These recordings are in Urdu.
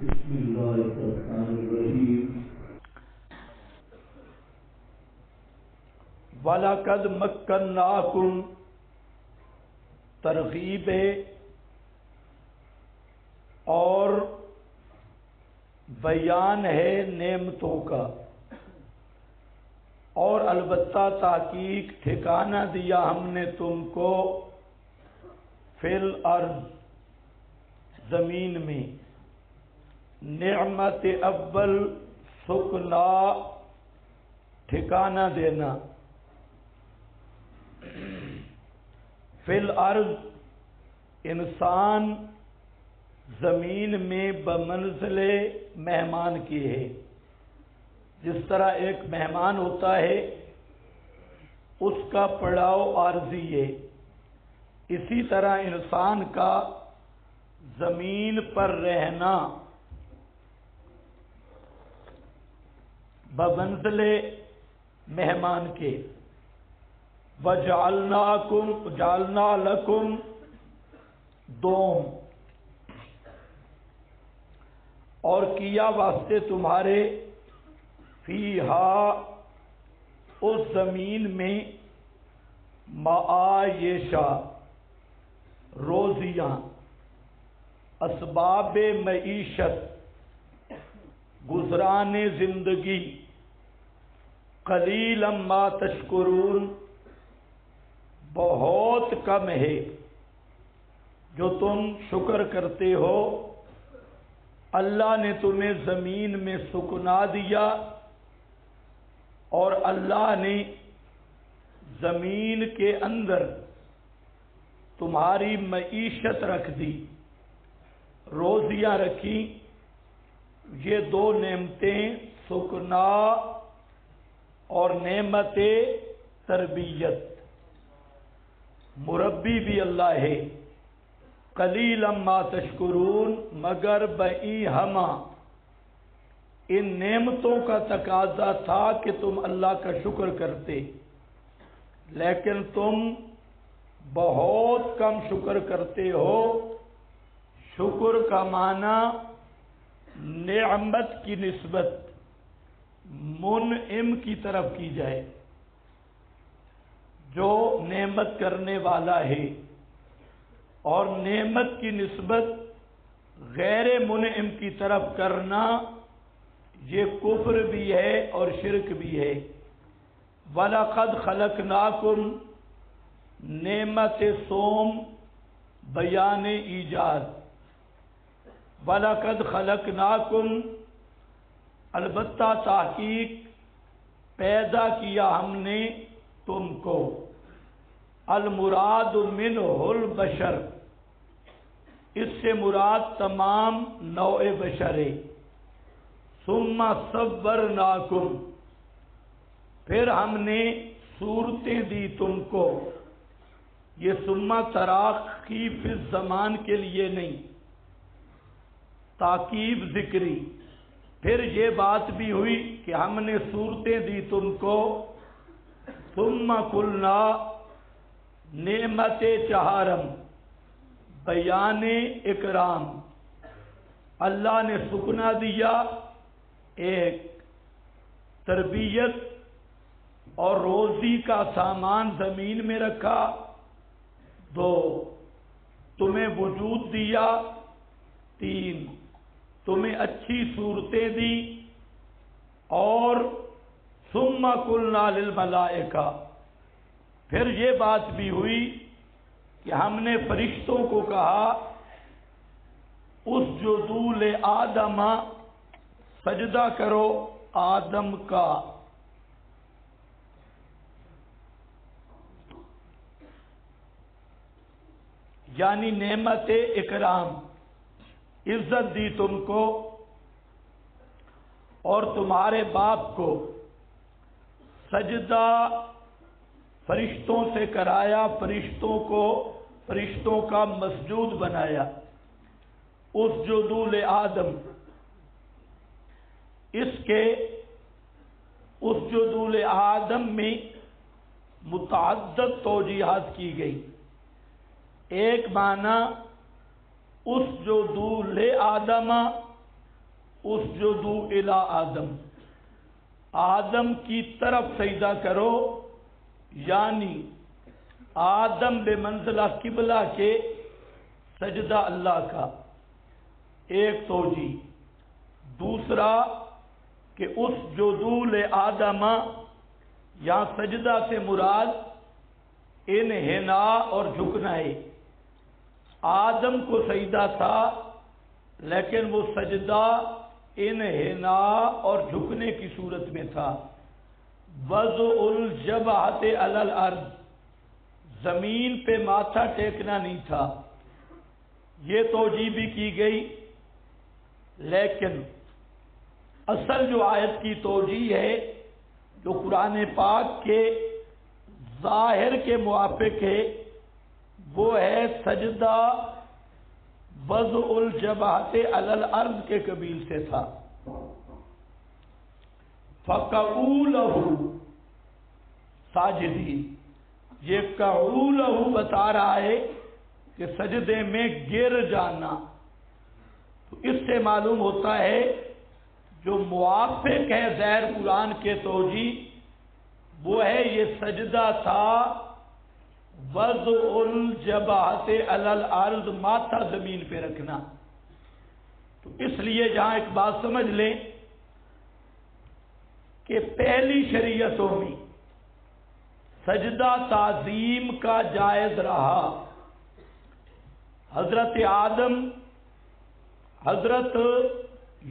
بسم اللہ الرحمن الرحیم وَلَقَدْ مَكَّنَّاكُمْ ترغیب اور بیان ہے نعمتوں کا، اور البتہ تحقیق ٹھکانہ دیا ہم نے تم کو فی الارض زمین میں، نعمت اول سکنا ٹھکانہ دینا، فی الارض انسان زمین میں بمنزل مہمان کی ہے۔ جس طرح ایک مہمان ہوتا ہے اس کا پڑاؤ عارضی ہے، اسی طرح انسان کا زمین پر رہنا بمنزل مہمان کے۔ وَجَعَلْنَا لَكُمْ دوم، اور کیا واسطے تمہارے فیہا اس زمین میں معایشہ روزیاں، اسباب معیشت، گزران زندگی، قلیلا ما تشکرون، بہت کم ہے جو تم شکر کرتے ہو۔ اللہ نے تمہیں زمین میں سکنا دیا، اور اللہ نے زمین کے اندر تمہاری معیشت رکھ دی، روزیاں رکھی۔ یہ دو نعمتیں سکنا اور نعمت تربیت، مربی بھی اللہ ہے۔ قلیلا ما تشکرون، مگر بئی ہما ان نعمتوں کا تقاضا تھا کہ تم اللہ کا شکر کرتے، لیکن تم بہت کم شکر کرتے ہو۔ شکر کا معنی نعمت کی نسبت منعم کی طرف کی جائے، جو نعمت کرنے والا ہے، اور نعمت کی نسبت غیر منعم کی طرف کرنا یہ کفر بھی ہے اور شرک بھی ہے۔ وَلَقَدْ خَلَقْنَاكُمْ، نعمت سوم بیان ایجاد، وَلَقَدْ خَلَقْنَاكُمْ البتہ تحقیق پیدا کیا ہم نے تم کو، المراد منہ البشر، اس سے مراد تمام نوع بشر ہے۔ ثم صورناکم، پھر ہم نے صورتیں دی تم کو۔ یہ ثم تراخی فی الزمان کے لیے نہیں، تاکید ذکری۔ پھر یہ بات بھی ہوئی کہ ہم نے صورتیں دی تم کو۔ ثم قلنا، نعمت چہارم بیان اکرام، اللہ نے سکنا دیا، ایک تربیت اور روزی کا سامان زمین میں رکھا، دو تمہیں وجود دیا، تین تمہیں اچھی صورتیں دی، اور ثم قلنا للملائکہ، پھر یہ بات بھی ہوئی کہ ہم نے فرشتوں کو کہا اسجدوا لآدم، سجدہ کرو آدم کا۔ یعنی نعمت اکرام، عزت دی تم کو، اور تمہارے باپ کو سجدہ فرشتوں سے کرایا، فرشتوں کا مسجود بنایا۔ اسجدوا لآدم، اس کے اسجدوا لآدم میں متعدد توجیحات کی گئی۔ ایک معنی اسجدوا لآدم اسجدوا الی آدم، آدم کی طرف سجدہ کرو، یعنی آدم بے منزلہ قبلہ کے سجدہ اللہ کا، ایک توجیہ۔ دوسرا کہ اسجدوا لآدم، یہاں سجدہ سے مراد انحنا اور جھکنا ہے۔ آدم کو سجدہ تھا لیکن وہ سجدہ انحنا اور جھکنے کی صورت میں تھا۔ وضع الجبہۃ علی الارض، زمین پہ ماتھا ٹیکنا نہیں تھا، یہ توجیہ بھی کی گئی۔ لیکن اصل جو آیت کی توجیہ ہے، جو قرآن پاک کے ظاہر کے موافق ہے، وہ ہے سجدہ وضع الجبہۃ علی الارض کے قبیل سے تھا۔ فقعوا لہ ساجدین، یہ قعوا لہ بتا رہا ہے کہ سجدے میں گر جانا۔ تو اس سے معلوم ہوتا ہے جو موافق ہے ظاہر قرآن کے توجیہ، وہ ہے یہ سجدہ تھا وضع الجبہۃ علی الارض، ماتھا زمین پہ رکھنا۔ تو اس لیے جہاں ایک بات سمجھ لیں کہ پہلی شریعتوں میں سجدہ تعظیم کا جائز رہا۔ حضرت آدم، حضرت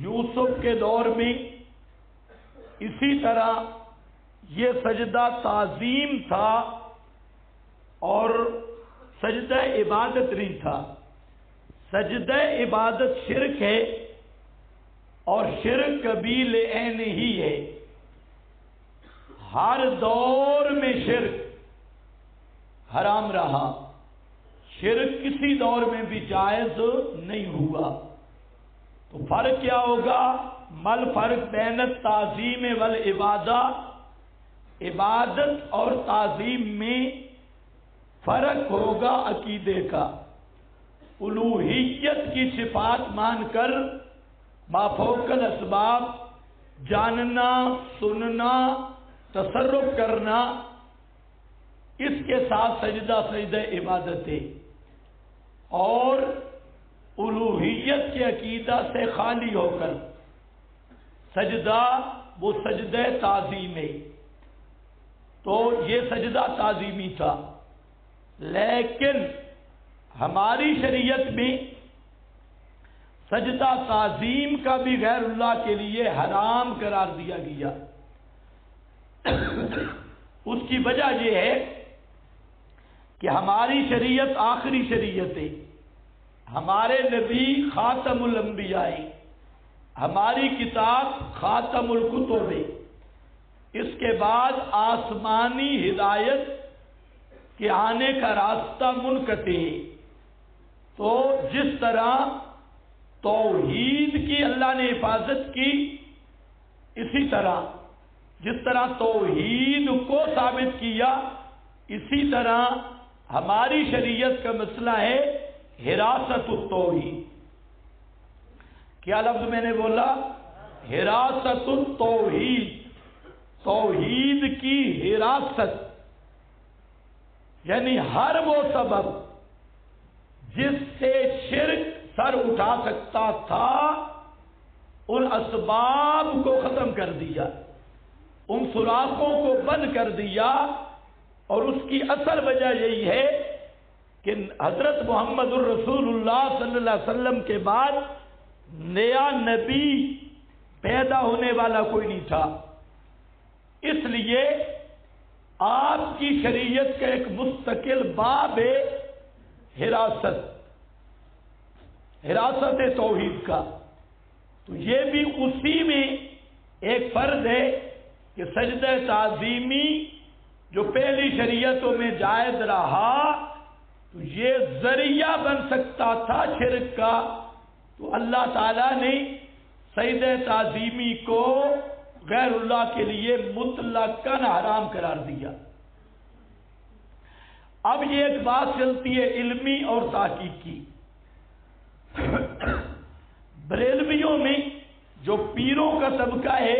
یوسف کے دور میں اسی طرح یہ سجدہ تعظیم تھا اور سجدہ عبادت نہیں تھا۔ سجدہ عبادت شرک ہے اور شرک قبیل عین ہی ہے۔ ہر دور میں شرک حرام رہا، شرک کسی دور میں بھی جائز نہیں ہوا۔ تو فرق کیا ہوگا؟ مل فرق بین التعظیم والعبادہ، عبادت اور تعظیم میں فرق ہوگا عقیدے کا۔ الوہیت کی صفات مان کر ما فوق الاسباب جاننا، سننا، تصرف کرنا، اس کے ساتھ سجدہ عبادت ہے، اور الوہیت کے عقیدہ سے خالی ہو کر سجدہ وہ سجدہ تعظیم ہے۔ تو یہ سجدہ تعظیمی تھا، لیکن ہماری شریعت میں سجدہ تعظیم کا بھی غیر اللہ کے لیے حرام قرار دیا گیا۔ اس کی وجہ یہ ہے کہ ہماری شریعت آخری شریعت ہے، ہمارے نبی خاتم الانبیاء ہے، ہماری کتاب خاتم الکتب ہے، اس کے بعد آسمانی ہدایت کے آنے کا راستہ منقطع ہے۔ تو جس طرح توحید کی اللہ نے حفاظت کی، اسی طرح جس طرح توحید کو ثابت کیا، اسی طرح ہماری شریعت کا مسئلہ ہے حراست التوحید۔ کیا لفظ میں نے بولا؟ حراست التوحید، توحید کی حراست، یعنی ہر وہ سبب جس سے شرک سر اٹھا سکتا تھا، ان اسباب کو ختم کر دیا، ان سوراخوں کو بند کر دیا۔ اور اس کی اصل وجہ یہی ہے کہ حضرت محمد الرسول اللہ صلی اللہ علیہ وسلم کے بعد نیا نبی پیدا ہونے والا کوئی نہیں تھا، اس لیے آپ کی شریعت کا ایک مستقل باب ہے حراست توحید کا۔ تو یہ بھی اسی میں ایک فرض ہے کہ سجدہ تعظیمی جو پہلی شریعتوں میں جائز رہا، تو یہ ذریعہ بن سکتا تھا شرک کا، تو اللہ تعالیٰ نے سجدہ تعظیمی کو غیر اللہ کے لیے مطلقاً حرام قرار دیا۔ اب یہ ایک بات چلتی ہے علمی اور تحقیقی۔ بریلویوں میں جو پیروں کا طبقہ ہے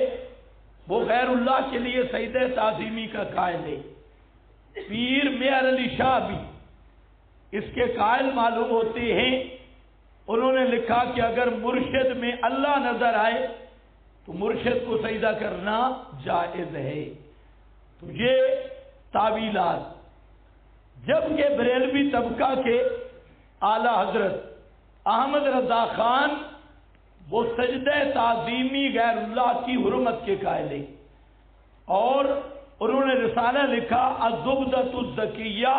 وہ غیر اللہ کے لیے سجدہ تعظیمی کا قائل ہے. پیر میاں علی شاہ بھی اس کے قائل معلوم ہوتے ہیں. انہوں نے لکھا کہ اگر مرشد میں اللہ نظر آئے تو مرشد کو سجدہ کرنا جائز ہے. تو یہ تعویلات. جبکہ بریلوی طبقہ کے اعلی حضرت احمد رضا خان وہ سجدہ تعظیمی غیر اللہ کی حرمت کے قائل ہیں، اور انہوں نے رسالہ لکھا الزبدۃ الزکیہ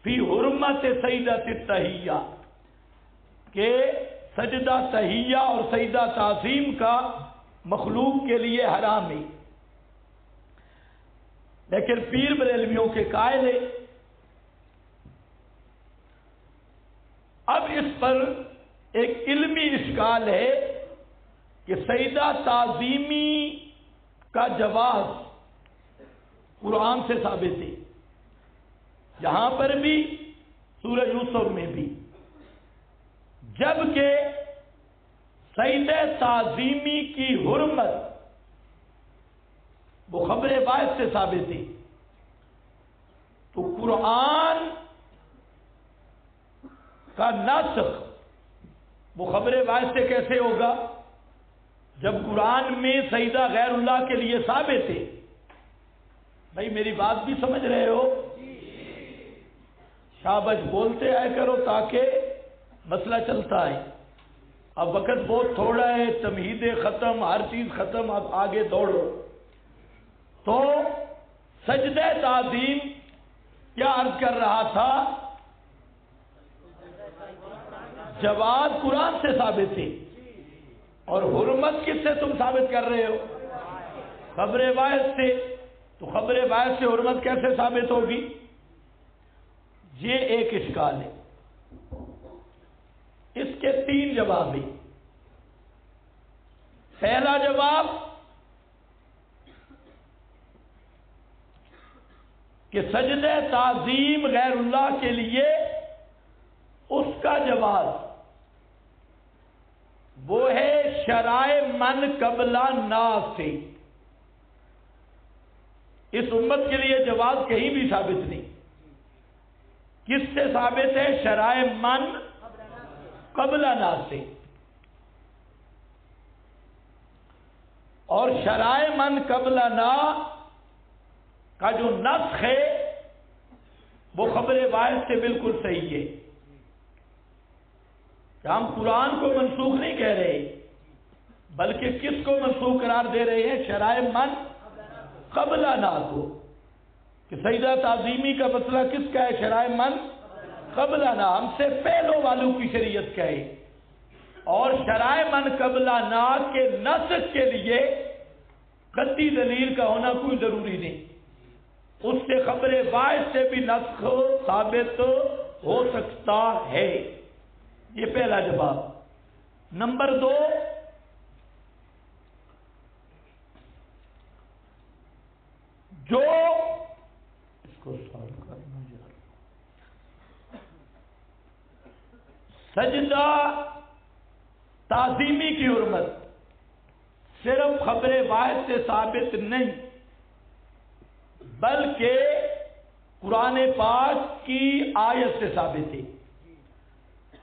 فی حرمت سجدۃ التحیہ کہ سجدہ تحیہ اور سجدہ تعظیم کا مخلوق کے لیے حرام ہے. لیکن پیر بریلویوں کے قائل ہے. اب اس پر ایک علمی اشکال ہے کہ سجدہ تعظیمی کا جواز قرآن سے ثابت ہے، یہاں پر بھی سورہ یوسف میں بھی، جبکہ سجدہ تعظیمی کی حرمت وہ خبر واحد سے ثابت ہے. تو قرآن کا نسخ وہ خبر واحد سے کیسے ہوگا جب قرآن میں سجدہ غیر اللہ کے لیے ثابت ہے؟ بھائی میری بات بھی سمجھ رہے ہو؟ شابش بولتے آئے کرو تاکہ مسئلہ چلتا ہے. اب وقت بہت تھوڑا ہے، تمہیدیں ختم، ہر چیز ختم، اب آگے دوڑو. تو سجدہ تعظیم کیا عرض کر رہا تھا؟ جواز قرآن سے ثابت ہے، اور حرمت کس سے تم ثابت کر رہے ہو؟ خبر واحد سے. تو خبر واحد سے حرمت کیسے ثابت ہوگی؟ یہ ایک اشکال ہے. اس کے 3 جواب ہیں. پہلا جواب کہ سجدہ تعظیم غیر اللہ کے لیے اس کا جواز وہ ہے شرائع من قبل ناس سے. اس امت کے لیے جواز کہیں بھی ثابت نہیں. کس سے ثابت ہے؟ شرائع من قبل ناس سے. اور شرائع من قبل نا کا جو نسخ ہے وہ خبر واحد سے بالکل صحیح ہے. کہ ہم قرآن کو منسوخ نہیں کہہ رہے، بلکہ کس کو منسوخ قرار دے رہے ہیں؟ شرائع من قبل نا کو. کہ سجدہ تعظیمی کا مسئلہ کس کا ہے؟ شرائع من قبل نا، ہم سے پہلو والوں کی شریعت کا ہے. اور شرائع من قبل نا کے نسخ کے لیے قطعی دلیل کا ہونا کوئی ضروری نہیں. اس سے خبر واحد سے بھی نسخ ثابت ہو سکتا ہے. یہ پہلا جواب. نمبر 2، جو اس کو سالو کرنا سجدہ تعظیمی کی حرمت صرف خبر واحد سے ثابت نہیں، بلکہ قرآن پاک کی آیت سے ثابت ہے.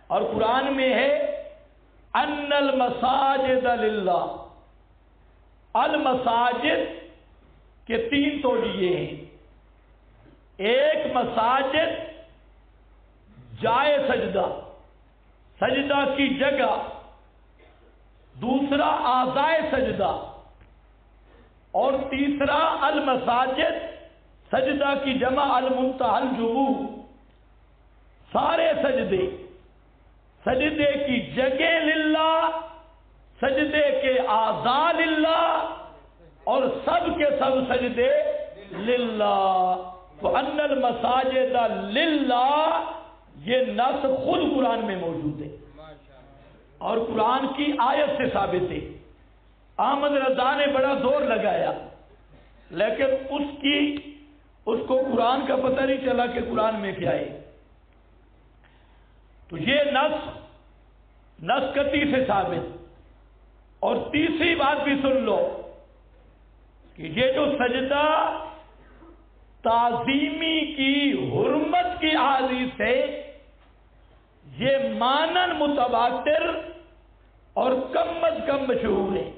اور قرآن میں ہے ان المساجد للہ. المساجد کے 3 توجیے ہیں. ایک مساجد جائے سجدہ، سجدہ کی جگہ. دوسرا اعضائے سجدہ. اور تیسرا المساجد سجدہ کی جمع المنتہى الجموع. سارے سجدے، سجدے کی جگہ للہ، سجدے کے اعضاء للہ، اور سب کے سب سجدے للہ. وَأَنَّ الْمَسَاجِدَ لِلَّهِ یہ نص خود قرآن میں موجود ہے اور قرآن کی آیت سے ثابت ہے. احمد رضا نے بڑا زور لگایا، لیکن اس کو قرآن کا پتہ نہیں چلا کہ قرآن میں کیا ہے. تو یہ نص قطعی سے ثابت. اور تیسری بات بھی سن لو کہ یہ جو سجدہ تعظیمی کی حرمت کی احادیث ہے یہ مانن متواتر اور کم از کم مشہور ہے،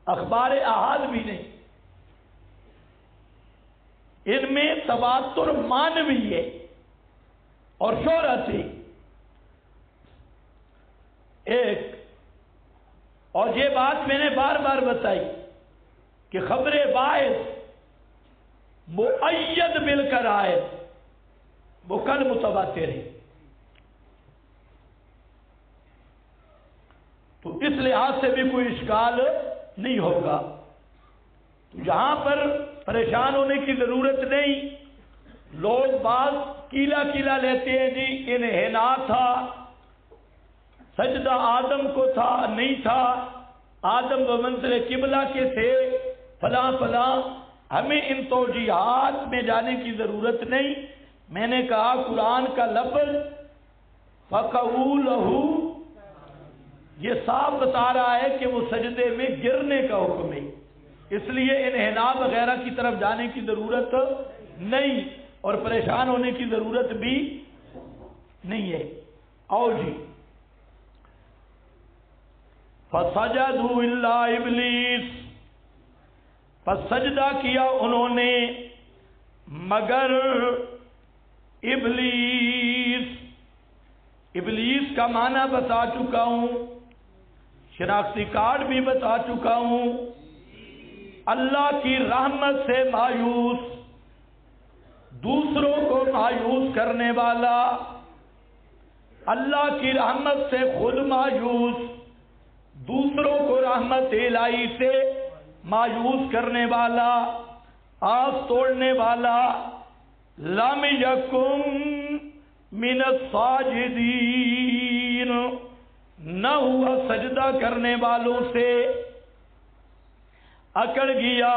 اخبار احاد بھی نہیں، ان میں تواتر مانوی ہے اور شہرت ہے ایک۔ اور یہ بات میں نے بار بار بتائی کہ خبر باعث مؤید مل کر آئے وہ کل متواتر ہے، تو اس لحاظ سے بھی کوئی اشکال نہیں ہوگا۔ تو یہاں پر پریشان ہونے کی ضرورت نہیں۔ لوگ بعض کیلا کیلا لیتے ہیں جی انحنا تھا، سجدہ آدم کو تھا نہیں تھا، آدم و منزل قبلہ کے تھے، فلاں فلاں، ہمیں ان توجیہات میں جانے کی ضرورت نہیں۔ میں نے کہا قرآن کا لفظ فَقَعُوا لَهُ یہ صاف بتا رہا ہے کہ وہ سجدے میں گرنے کا حکم ہے، اس لیے انحنا وغیرہ کی طرف جانے کی ضرورت نہیں اور پریشان ہونے کی ضرورت بھی نہیں ہے۔ آؤ جی، فَسَجَدُوا إِلَّا إِبْلِيسَ پس سجدہ کیا انہوں نے مگر ابلیس۔ ابلیس کا معنی بتا چکا ہوں، شناختی کارڈ بھی بتا چکا ہوں، اللہ کی رحمت سے مایوس، دوسروں کو مایوس کرنے والا، اللہ کی رحمت سے خود مایوس، دوسروں کو رحمت الہی سے مایوس کرنے والا، آس توڑنے والا، لم یکن من الساجدین نہ ہوا سجدہ کرنے والوں سے، اکڑ گیا